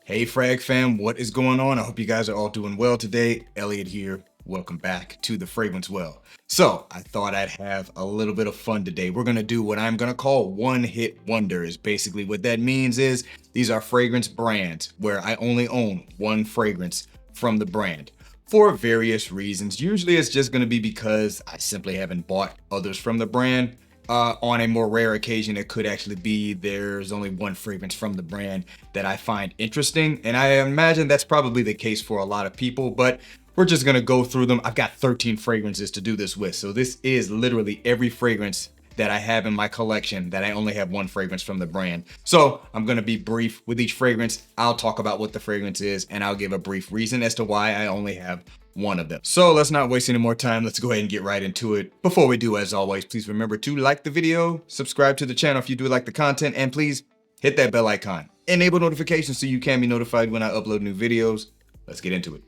Hey Frag fam, what is going on? I hope you guys are all doing well today. Elliot here. Welcome back to the Fragrance Well. So I thought I'd have a little bit of fun today. We're gonna do what I'm gonna call one-hit wonders. Basically what that means is these are fragrance brands where I only own one fragrance from the brand for various reasons. Usually it's just gonna be because I simply haven't bought others from the brand. On a more rare occasion, it could actually be there's only one fragrance from the brand that I find interesting. And I imagine that's probably the case for a lot of people, but we're just gonna go through them. I've got 13 fragrances to do this with. So this is literally every fragrance that I have in my collection that I only have one fragrance from the brand. So I'm gonna be brief with each fragrance. I'll talk about what the fragrance is and I'll give a brief reason as to why I only have one of them. So let's not waste any more time. Let's go ahead and get right into it. Before we do, as always, please remember to like the video, subscribe to the channel if you do like the content, and please hit that bell icon. Enable notifications so you can be notified when I upload new videos. Let's get into it.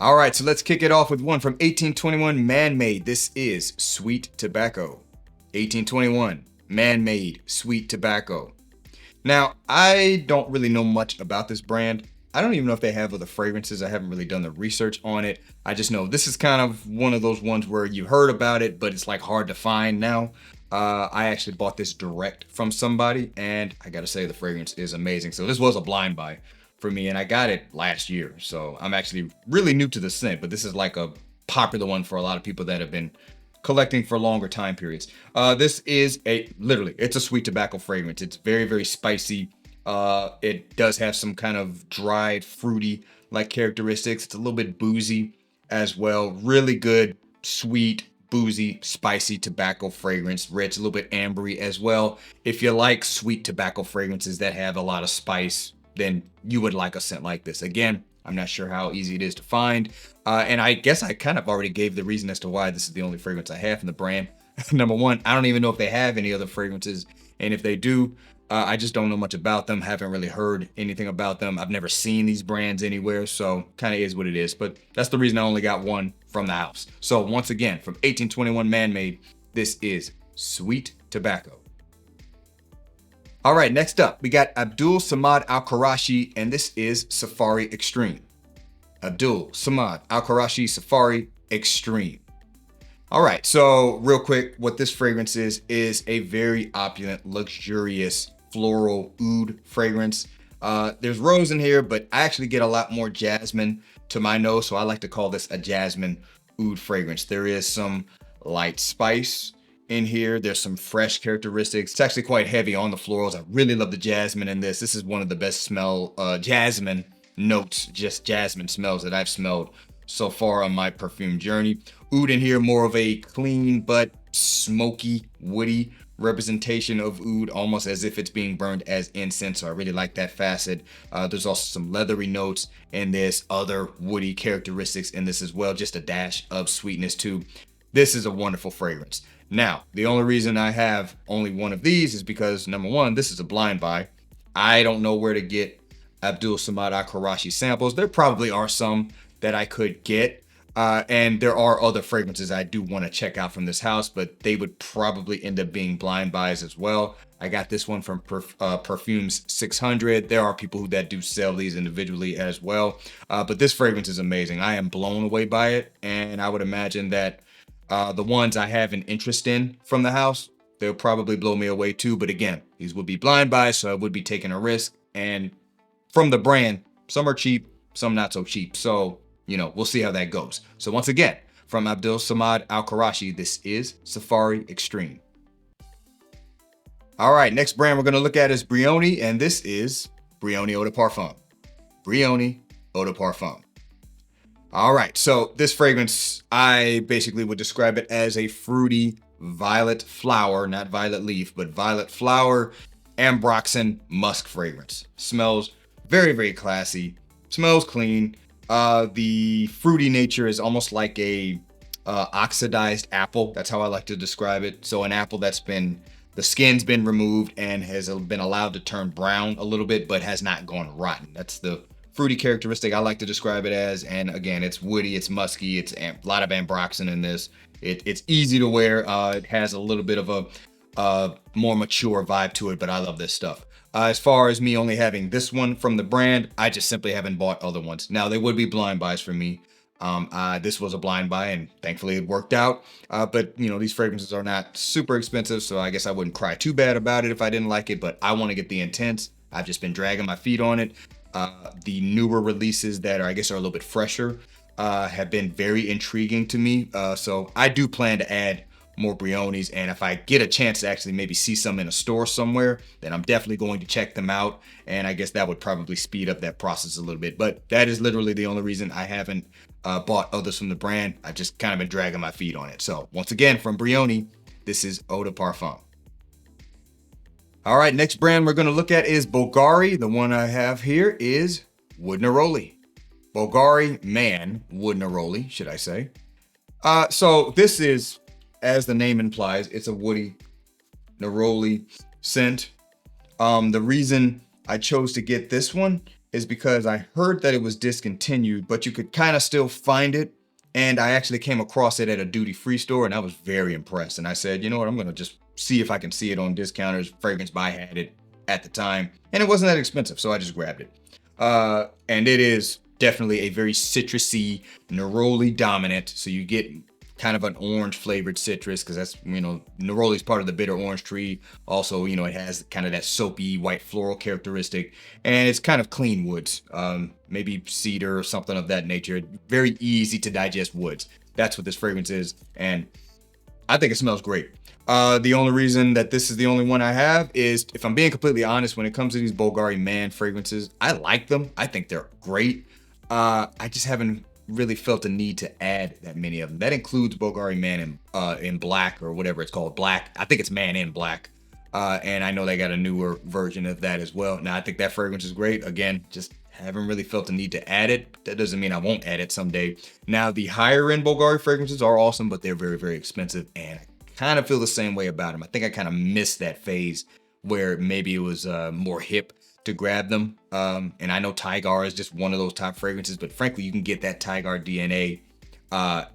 All right, so let's kick it off with one from 1821 Man-Made. This is Sweet Tobacco. 1821 Man-Made Sweet Tobacco. Now, I don't really know much about this brand. I don't even know if they have other fragrances. I haven't really done the research on it. I just know this is kind of one of those ones where you heard about it, but it's like hard to find now. I actually bought this direct from somebody, and I gotta say the fragrance is amazing. So this was a blind buy for me, and I got it last year. So I'm actually really new to the scent, but this is like a popular one for a lot of people that have been collecting for longer time periods. This is it's a sweet tobacco fragrance. It's very, very spicy. It does have some kind of dried, fruity like characteristics. It's a little bit boozy as well. Really good, sweet, boozy, spicy tobacco fragrance. Rich, a little bit ambery as well. If you like sweet tobacco fragrances that have a lot of spice, then you would like a scent like this. Again, I'm not sure how easy it is to find. And I guess I kind of already gave the reason as to why this is the only fragrance I have in the brand. Number one, I don't even know if they have any other fragrances. And if they do, I just don't know much about them. Haven't really heard anything about them. I've never seen these brands anywhere. So kind of is what it is. But that's the reason I only got one from the house. So once again, from 1821 Man-Made, this is Sweet Tobacco. All right, next up, we got Abdul Samad Al Qurashi, and this is Safari Extreme. Abdul Samad Al Qurashi Safari Extreme. All right, so real quick, what this fragrance is a very opulent, luxurious, floral oud fragrance. There's rose in here, but I actually get a lot more jasmine to my nose, so I like to call this a jasmine oud fragrance. There is some light spice in here. There's some fresh characteristics. It's actually quite heavy on the florals. I really love the jasmine in this. This is one of the best jasmine notes, just jasmine smells that I've smelled so far on my perfume journey. Oud in here, more of a clean but smoky, woody representation of oud, almost as if it's being burned as incense. So I really like that facet. There's also some leathery notes and there's other woody characteristics in this as well. Just a dash of sweetness too. This is a wonderful fragrance. Now, the only reason I have only one of these is because, number one, this is a blind buy. I don't know where to get Abdul Samad Al Qurashi samples. There probably are some that I could get. And there are other fragrances I do want to check out from this house, but they would probably end up being blind buys as well. I got this one from Perfumes 600. There are people that do sell these individually as well. But this fragrance is amazing. I am blown away by it. And I would imagine that the ones I have an interest in from the house, they'll probably blow me away too. But again, these would be blind buys, so I would be taking a risk. And from the brand, some are cheap, some not so cheap. So, we'll see how that goes. So once again, from Abdul Samad Al Qurashi, this is Safari Extreme. All right, next brand we're going to look at is Brioni, and this is Brioni Eau de Parfum. Brioni Eau de Parfum. All right, so this fragrance, I basically would describe it as a fruity violet flower, not violet leaf, but violet flower, ambroxan musk fragrance. Smells very, very classy, smells clean. The fruity nature is almost like a oxidized apple. That's how I like to describe it. So an apple that's the skin's been removed and has been allowed to turn brown a little bit, but has not gone rotten. That's the fruity characteristic I like to describe it as. And again, it's woody, it's musky, it's a lot of ambroxan in this. It's easy to wear. It has a little bit of more mature vibe to it, but I love this stuff. As far as me only having this one from the brand, I just simply haven't bought other ones. Now, they would be blind buys for me. This was a blind buy, and thankfully it worked out. But these fragrances are not super expensive, so I guess I wouldn't cry too bad about it if I didn't like it. But I want to get the intense. I've just been dragging my feet on it. The newer releases that are a little bit fresher have been very intriguing to me. So I do plan to add more Brionis, and if I get a chance to actually maybe see some in a store somewhere, then I'm definitely going to check them out, and I guess that would probably speed up that process a little bit. But that is literally the only reason I haven't bought others from the brand. I've just kind of been dragging my feet on it. So once again, from Brioni, this is Eau de Parfum. All right, next brand we're going to look at is Bulgari. The one I have here is Wood Neroli. Bulgari Man Wood Neroli, should I say. So this is, as the name implies, it's a woody neroli scent. The reason I chose to get this one is because I heard that it was discontinued, but you could kind of still find it. And I actually came across it at a duty-free store, and I was very impressed. And I said, you know what, I'm going to just see if I can see it on discounters. Fragrance Buy had it at the time, and it wasn't that expensive, so I just grabbed it. And it is definitely a very citrusy, neroli dominant. So you get kind of an orange flavored citrus, because that's, neroli is part of the bitter orange tree. Also, it has kind of that soapy white floral characteristic, and it's kind of clean woods, maybe cedar or something of that nature. Very easy to digest woods. That's what this fragrance is, and I think it smells great. The only reason that this is the only one I have is, if I'm being completely honest, when it comes to these Bulgari Man fragrances, I like them. I think they're great. I just haven't really felt the need to add that many of them. That includes Bulgari Man in black, or whatever it's called, black. I think it's Man in Black. And I know they got a newer version of that as well. Now, I think that fragrance is great. Again, just haven't really felt the need to add it. That doesn't mean I won't add it someday. Now, the higher end Bulgari fragrances are awesome, but they're very, very expensive. And I kind of feel the same way about them. I think I kind of missed that phase where maybe it was more hip to grab them. And I know Tigar is just one of those top fragrances, but frankly, you can get that Tigar DNA at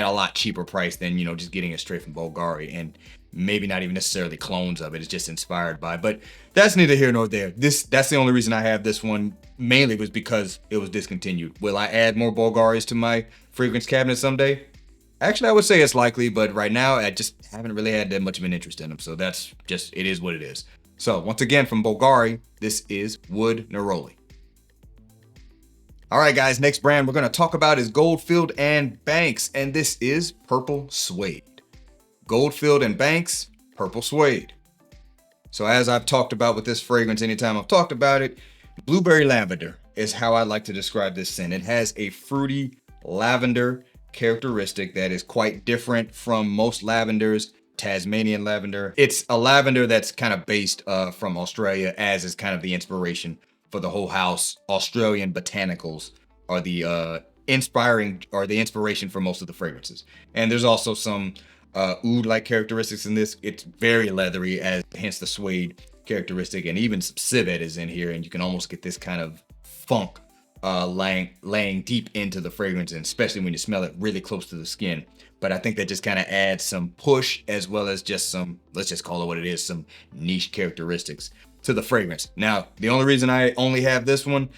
a lot cheaper price than, just getting it straight from Bulgari, and maybe not even necessarily clones of it. It's just inspired by, but that's neither here nor there. That's the only reason I have this one, mainly was because it was discontinued. Will I add more Bulgaris to my fragrance cabinet someday? Actually, I would say it's likely, but right now I just haven't really had that much of an interest in them. So that's just, it is what it is. So once again, from Bulgari, this is Wood Neroli. All right, guys, next brand we're going to talk about is Goldfield and Banks, and this is Purple Suede. Goldfield and Banks, Purple Suede. So as I've talked about with this fragrance, anytime I've talked about it, blueberry lavender is how I like to describe this scent. It has a fruity lavender characteristic that is quite different from most lavenders. Tasmanian lavender. It's a lavender that's kind of based from Australia, as is kind of the inspiration for the whole house. Australian botanicals are the inspiration for most of the fragrances. And there's also some oud-like characteristics in this. It's very leathery, hence the suede characteristic, and even some civet is in here, and you can almost get this kind of funk laying deep into the fragrance, and especially when you smell it really close to the skin. But I think that just kind of adds some push, as well as just some, let's just call it what it is, some niche characteristics to the fragrance. Now, the only reason I only have this one,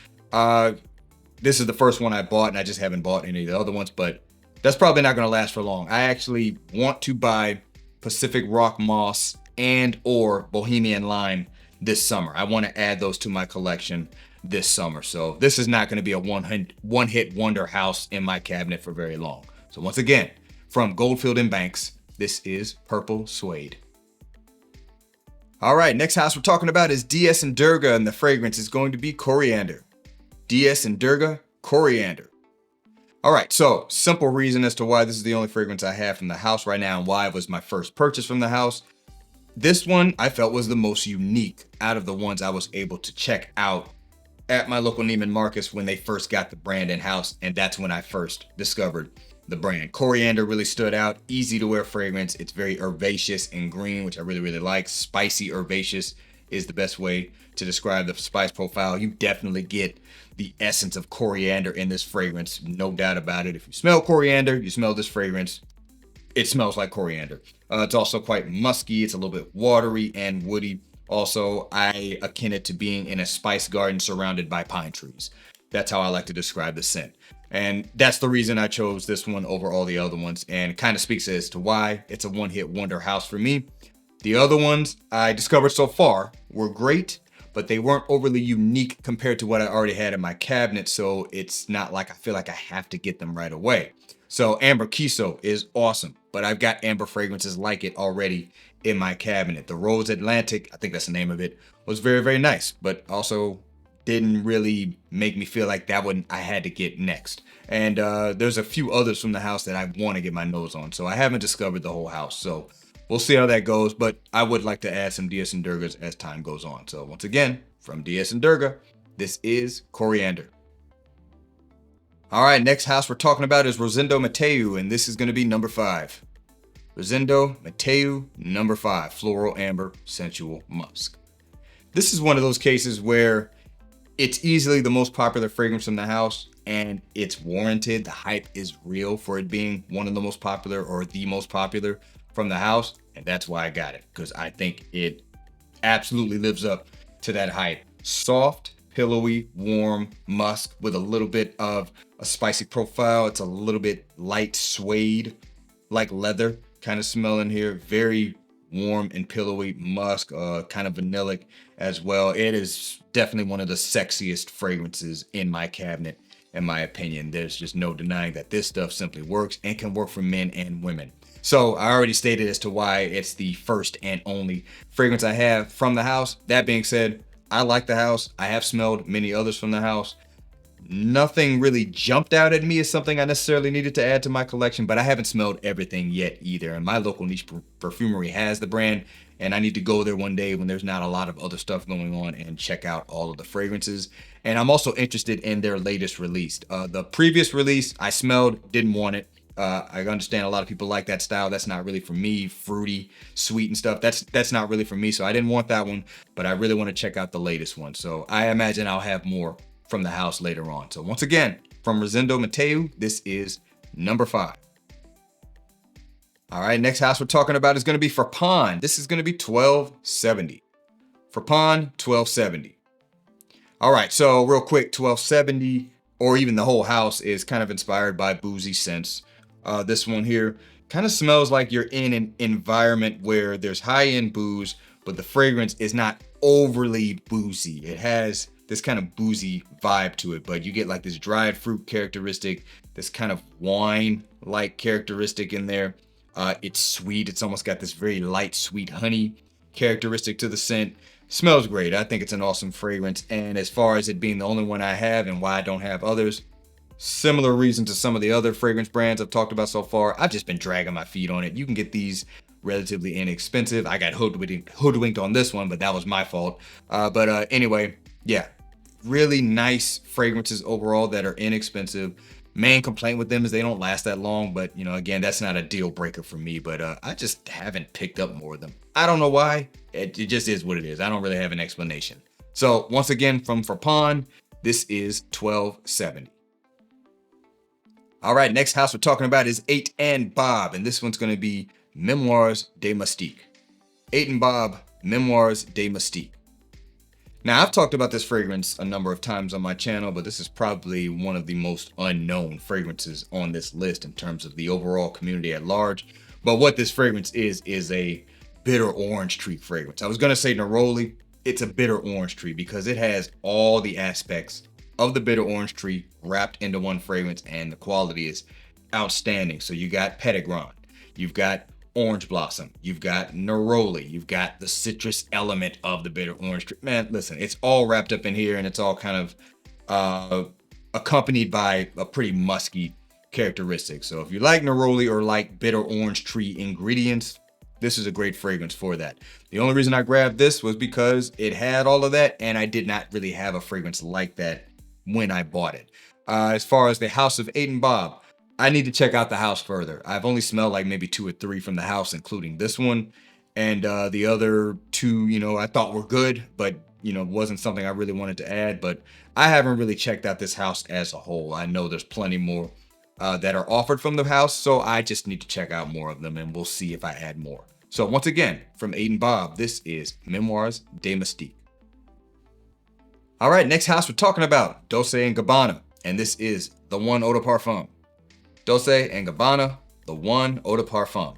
this is the first one I bought, and I just haven't bought any of the other ones, but that's probably not going to last for long. I actually want to buy Pacific Rock Moss and or Bohemian Lime this summer. I want to add those to my collection this summer. So this is not going to be a one-hit wonder house in my cabinet for very long. So once again, from Goldfield and Banks, this is Purple Suede. All right, next house we're talking about is DS and Durga, and the fragrance is going to be Coriander. DS and Durga, Coriander. All right, so simple reason as to why this is the only fragrance I have from the house right now, and why it was my first purchase from the house. This one I felt was the most unique out of the ones I was able to check out at my local Neiman Marcus when they first got the brand in-house, and that's when I first discovered the brand. Coriander really stood out. Easy to wear fragrance. It's very herbaceous and green, which I really, really like. Spicy herbaceous is the best way to describe the spice profile. You definitely get the essence of coriander in this fragrance, no doubt about it. If you smell coriander, you smell this fragrance, it smells like coriander. It's also quite musky. It's a little bit watery and woody. Also, I akin it to being in a spice garden surrounded by pine trees. That's how I like to describe the scent. And that's the reason I chose this one over all the other ones, and kind of speaks as to why it's a one-hit wonder house for me. The other ones I discovered so far were great, but they weren't overly unique compared to what I already had in my cabinet, so it's not like I feel like I have to get them right away. So Amber Kiso is awesome, but I've got amber fragrances like it already in my cabinet. The Rose Atlantic, I think that's the name of it, was very, very nice, but also didn't really make me feel like that one I had to get next. And there's a few others from the house that I want to get my nose on, so I haven't discovered the whole house. So we'll see how that goes, but I would like to add some DS and Durgas as time goes on. So once again, from DS and Durga, this is Coriander. All right, next house we're talking about is Rosendo Mateu, and this is going to be number 5. Rosendo Mateu, number 5, Floral Amber Sensual Musk. This is one of those cases where it's easily the most popular fragrance in the house, and it's warranted. The hype is real for it being one of the most popular or the most popular from the house, and that's why I got it, because I think it absolutely lives up to that hype. Soft, pillowy, warm musk with a little bit of a spicy profile. It's a little bit light suede, like leather kind of smell in here. Very warm and pillowy musk, kind of vanillic as well. It is definitely one of the sexiest fragrances in my cabinet, in my opinion. There's just no denying that this stuff simply works and can work for men and women. So I already stated as to why it's the first and only fragrance I have from the house. That being said, I like the house. I have smelled many others from the house. Nothing really jumped out at me as something I necessarily needed to add to my collection, but I haven't smelled everything yet either. And my local niche perfumery has the brand, and I need to go there one day when there's not a lot of other stuff going on and check out all of the fragrances. And I'm also interested in their latest release. The previous release I smelled, didn't want it. I understand a lot of people like that style. That's not really for me. Fruity, sweet and stuff. That's not really for me. So I didn't want that one, but I really want to check out the latest one. So I imagine I'll have more from the house later on. So once again, from Rosendo Mateu, this is number 5. All right, next house we're talking about is going to be Frapon. This is going to be 1270. Frapon 1270. All right, so real quick, 1270, or even the whole house, is kind of inspired by boozy scents. This one here kind of smells like you're in an environment where there's high-end booze, but the fragrance is not overly boozy. It has this kind of boozy vibe to it, but you get like this dried fruit characteristic, this kind of wine-like characteristic in there. It's sweet. It's almost got this very light, sweet honey characteristic to the scent. Smells great. I think it's an awesome fragrance. And as far as it being the only one I have and why I don't have others, similar reason to some of the other fragrance brands I've talked about so far. I've just been dragging my feet on it. You can get these relatively inexpensive. I got hoodwinked on this one, but that was my fault. Anyway, yeah, really nice fragrances overall that are inexpensive. Main complaint with them is they don't last that long, but you know, again, that's not a deal breaker for me, but I just haven't picked up more of them. I don't know why. It just is what it is. I don't really have an explanation. So once again, from Frapon, this is 1270. All right, next house we're talking about is 8 and Bob, and this one's going to be Mémoires de Mustique. 8 and Bob, Mémoires de Mustique. Now, I've talked about this fragrance a number of times on my channel, but this is probably one of the most unknown fragrances on this list in terms of the overall community at large. But what this fragrance is a bitter orange tree fragrance. I was going to say Neroli. It's a bitter orange tree because it has all the aspects of the bitter orange tree wrapped into one fragrance, and the quality is outstanding. So you got Petitgrand, you've got orange blossom, you've got Neroli, you've got the citrus element of the bitter orange tree. Man, listen, it's all wrapped up in here, and it's all kind of accompanied by a pretty musky characteristic. So if you like Neroli or like bitter orange tree ingredients, this is a great fragrance for that. The only reason I grabbed this was because it had all of that, and I did not really have a fragrance like that when I bought it. As far as the House of 8 and Bob, I need to check out the house further. I've only smelled like maybe 2 or 3 from the house, including this one. And the other 2, I thought were good, but, wasn't something I really wanted to add. But I haven't really checked out this house as a whole. I know there's plenty more that are offered from the house. So I just need to check out more of them and we'll see if I add more. So once again, from Aiden Bob, this is Mémoires de Mustique. All right, next house we're talking about Dolce & Gabbana, and this is the One Eau de Parfum. Dolce & Gabbana, the One Eau de Parfum.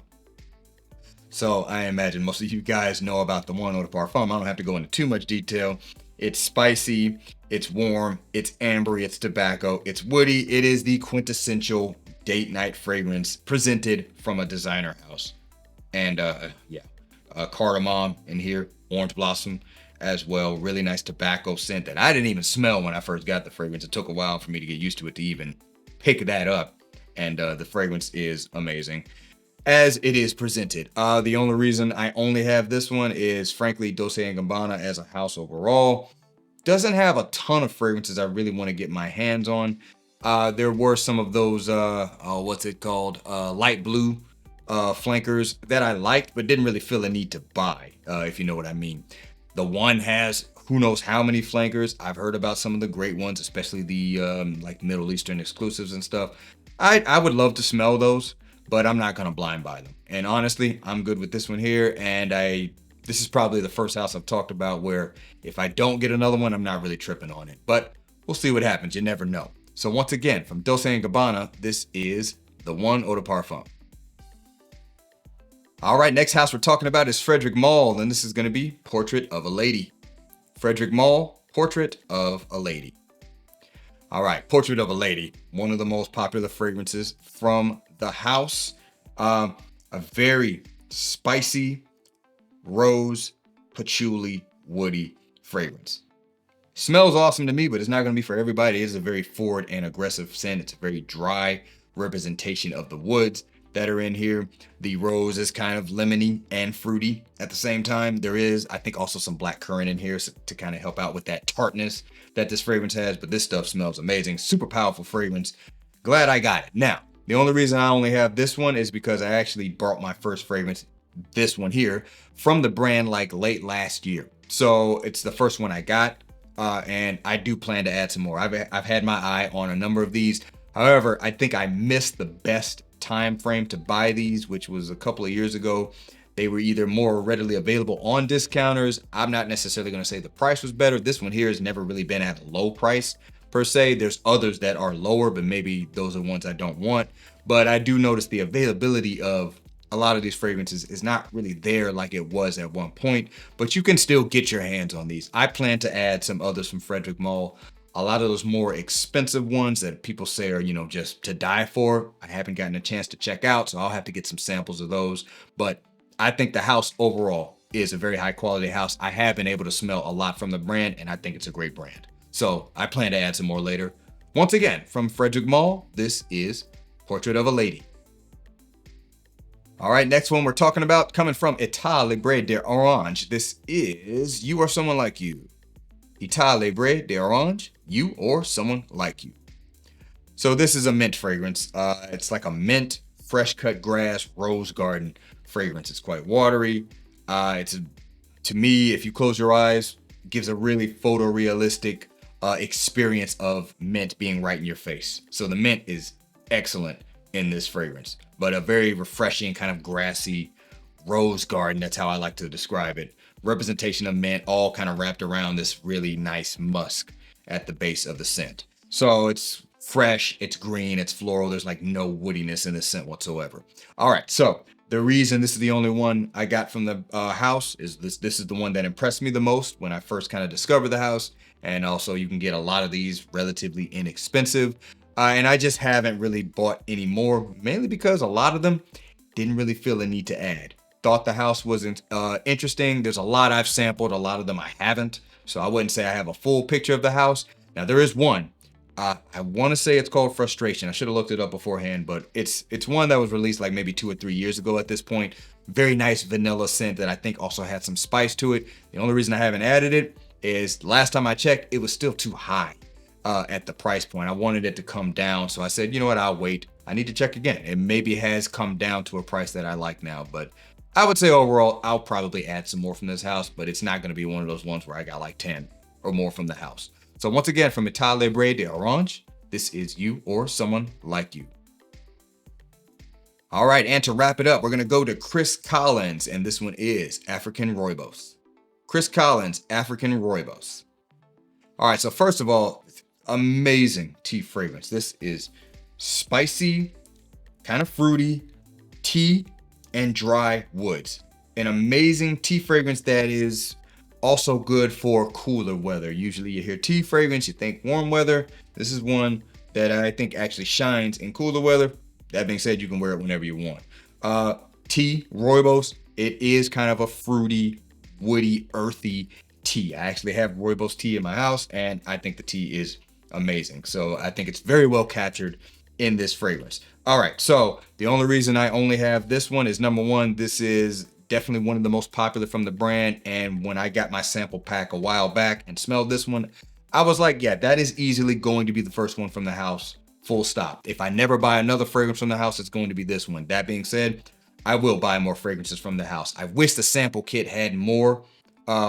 So I imagine most of you guys know about the One Eau de Parfum. I don't have to go into too much detail. It's spicy, it's warm, it's ambery, it's tobacco, it's woody. It is the quintessential date night fragrance presented from a designer house. And cardamom in here, orange blossom as well. Really nice tobacco scent that I didn't even smell when I first got the fragrance. It took a while for me to get used to it to even pick that up. And the fragrance is amazing as it is presented. The only reason I only have this one is frankly Dolce & Gabbana as a house overall doesn't have a ton of fragrances I really want to get my hands on. There were some of those light blue flankers that I liked but didn't really feel a need to buy, if you know what I mean. The One has who knows how many flankers. I've heard about some of the great ones, especially the like Middle Eastern exclusives and stuff. I would love to smell those, but I'm not gonna blind buy them. And honestly, I'm good with this one here. And this is probably the first house I've talked about where if I don't get another one, I'm not really tripping on it. But we'll see what happens. You never know. So once again, from Dolce & Gabbana, this is the One Eau de Parfum. All right, next house we're talking about is Frederic Malle, and this is going to be Portrait of a Lady. Frederic Malle, Portrait of a Lady. All right, Portrait of a Lady, one of the most popular fragrances from the house. A very spicy, rose, patchouli, woody fragrance. Smells awesome to me, but it's not going to be for everybody. It is a very forward and aggressive scent. It's a very dry representation of the woods that are in here. The rose is kind of lemony and fruity at the same time. There is, I think, also some black currant in here to kind of help out with that tartness that this fragrance has, but this stuff smells amazing. Super powerful fragrance. Glad I got it. Now, the only reason I only have this one is because I actually bought my first fragrance, this one here, from the brand like late last year. So it's the first one I got, and I do plan to add some more. I've had my eye on a number of these. However, I think I missed the best time frame to buy these, which was a couple of years ago. They were either more readily available on discounters. I'm not necessarily going to say the price was better. This one here has never really been at a low price per se. There's others that are lower, but maybe those are ones I don't want. But I do notice the availability of a lot of these fragrances is not really there like it was at one point, but you can still get your hands on these. I plan to add some others from Frederic Malle. A lot of those more expensive ones that people say are, just to die for, I haven't gotten a chance to check out, so I'll have to get some samples of those. But I think the house overall is a very high quality house. I have been able to smell a lot from the brand, and I think it's a great brand. So I plan to add some more later. Once again, from Frederic Malle, this is Portrait of a Lady. All right, next one we're talking about, coming from État Libre d'Orange. This is You or Someone Like You. État Libre d'Orange, You or Someone Like You. So this is a mint fragrance. It's like a mint, fresh cut grass, rose garden fragrance. It's quite watery. To me, if you close your eyes, gives a really photorealistic experience of mint being right in your face. So the mint is excellent in this fragrance, but a very refreshing kind of grassy rose garden. That's how I like to describe it. Representation of mint, all kind of wrapped around this really nice musk at the base of the scent. So it's fresh, it's green, it's floral. There's like no woodiness in the scent whatsoever. All right, so the reason this is the only one I got from the house is this is the one that impressed me the most when I first kind of discovered the house. And also you can get a lot of these relatively inexpensive. And I just haven't really bought any more, mainly because a lot of them didn't really feel a need to add. Thought the house wasn't interesting. There's a lot I've sampled, a lot of them I haven't. So I wouldn't say I have a full picture of the house. Now there is one. I want to say it's called Frustration. I should have looked it up beforehand, but it's one that was released like maybe 2 or 3 years ago at this point. Very nice vanilla scent that I think also had some spice to it. The only reason I haven't added it is last time I checked, it was still too high at the price point. I wanted it to come down. So I said, you know what, I'll wait. I need to check again. It maybe has come down to a price that I like now, but I would say overall, I'll probably add some more from this house, but it's not going to be one of those ones where I got like 10 or more from the house. So once again, from État Libre d'Orange, this is You or Someone Like You. All right, and to wrap it up, we're going to go to Chris Collins, and this one is African Rooibos. Chris Collins, African Rooibos. All right, so first of all, amazing tea fragrance. This is spicy, kind of fruity, tea, and dry woods. An amazing tea fragrance that is also good for cooler weather. Usually you hear tea fragrance, you think warm weather. This is one that I think actually shines in cooler weather. That being said, you can wear it whenever you want. Tea, Rooibos, it is kind of a fruity, woody, earthy tea. I actually have Rooibos tea in my house, and I think the tea is amazing. So I think it's very well captured in this fragrance. All right, so the only reason I only have this one is, number one, this is definitely one of the most popular from the brand. And when I got my sample pack a while back and smelled this one, I was like, yeah, that is easily going to be the first one from the house. Full stop. If I never buy another fragrance from the house, it's going to be this one. That being said, I will buy more fragrances from the house. I wish the sample kit had more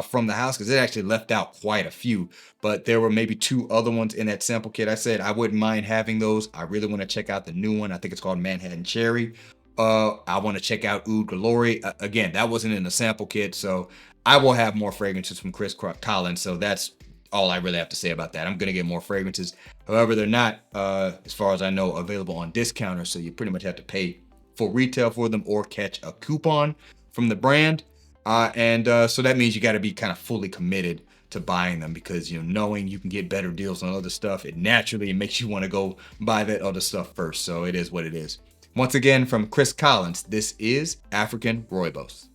from the house, because it actually left out quite a few, but there were maybe 2 other ones in that sample kit. I said I wouldn't mind having those. I really want to check out the new one. I think it's called Manhattan Cherry. I want to check out Oud Glory. Again, that wasn't in the sample kit, so I will have more fragrances from Chris Collins. So that's all I really have to say about that. I'm going to get more fragrances. However, they're not, as far as I know, available on discounters, so you pretty much have to pay full retail for them or catch a coupon from the brand. So that means you got to be kind of fully committed to buying them, because, you know, knowing you can get better deals on other stuff, it naturally makes you want to go buy that other stuff first. So it is what it is. Once again, from Chris Collins, this is African Rooibos.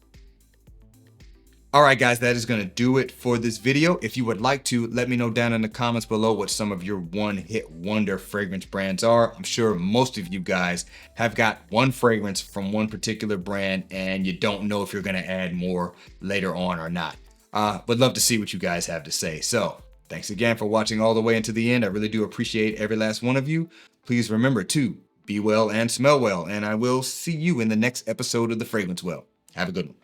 All right, guys, that is going to do it for this video. If you would like to, let me know down in the comments below what some of your one-hit wonder fragrance brands are. I'm sure most of you guys have got one fragrance from one particular brand and you don't know if you're going to add more later on or not. Would love to see what you guys have to say. So thanks again for watching all the way into the end. I really do appreciate every last one of you. Please remember to be well and smell well, and I will see you in the next episode of The Fragrance Well. Have a good one.